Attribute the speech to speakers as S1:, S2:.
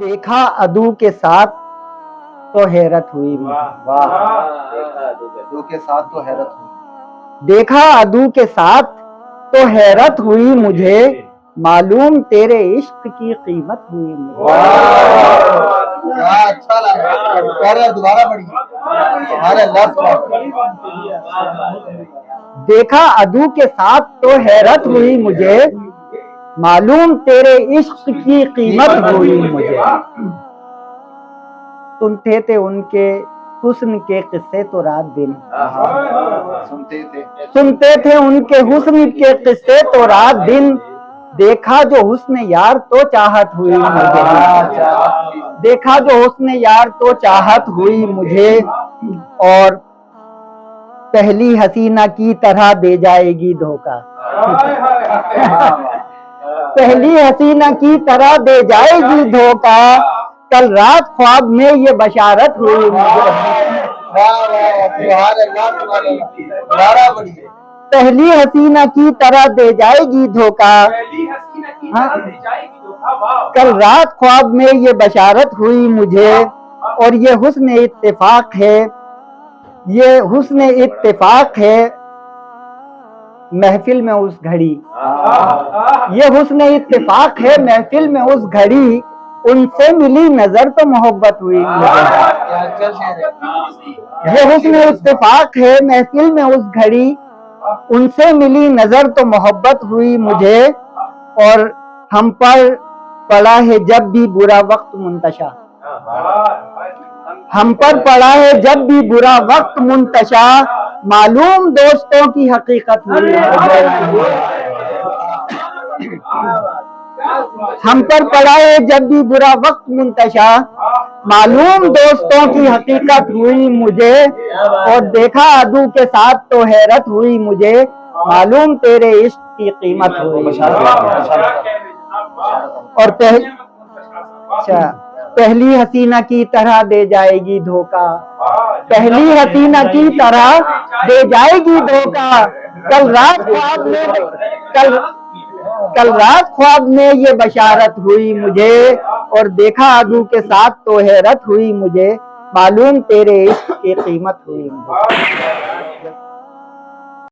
S1: دیکھا عدو کے ساتھ تو حیرت ہوئی
S2: عدو کے ساتھ تو حیرت ہوئی،
S1: دیکھا عدو کے ساتھ تو حیرت ہوئی مجھے، معلوم تیرے عشق کی قیمت ہوئی مجھے۔
S2: کیا اچھا لگا، دوبارہ پڑھیے،
S1: دیکھا عدو کے ساتھ تو حیرت ہوئی مجھے، معلوم تیرے عشق کی قیمت ہوئی مجھے۔ سنتے تھے ان کے حسن کے قصے تو رات دن، سنتے تھے ان کے حسن کے قصے تو رات دن، دیکھا جو حسن یار تو چاہت ہوئی مجھے، دیکھا جو حسن یار تو چاہت ہوئی مجھے، اور پہلی حسینہ کی طرح دے جائے گی دھوکہ، پہلی حسینہ کی طرح دے جائے گی دھوکہ، کل رات خواب میں یہ بشارت ہوئی مجھے۔ پہلی حسینہ کی طرح دے جائے گی دھوکہ، کل رات خواب میں یہ بشارت ہوئی مجھے، اور یہ حسن اتفاق ہے، یہ حسن اتفاق ہے محفل میں اس گھڑی، یہ حسن اتفاق ہے محفل میں اس گھڑی، ان سے ملی نظر تو محبت ہوئی مجھے۔ یہ حسن اتفاق ہے محفل میں اس گھڑی، ان سے ملی نظر تو محبت ہوئی مجھے، اور ہم پر پڑا ہے جب بھی برا وقت منتشا، ہم پر پڑا ہے جب بھی برا وقت منتشا، معلوم دوستوں کی حقیقت ہوئی مجھے۔ ہم پر پڑا ہے جب بھی برا وقت منتشا، معلوم دوستوں کی حقیقت ہوئی مجھے، اور دیکھا عدو کے ساتھ تو حیرت ہوئی مجھے، معلوم تیرے عشق کی قیمت ہوئی۔ اور پہلی حسینہ کی طرح دے جائے گی دھوکہ، پہلی حسینہ کی طرح دے جائے گی دھوکہ، کل رات خواب میں کل رات خواب میں یہ بشارت ہوئی مجھے، اور دیکھا عدو کے ساتھ تو حیرت ہوئی مجھے، معلوم تیرے عشق کی قیمت ہوئی مجھے۔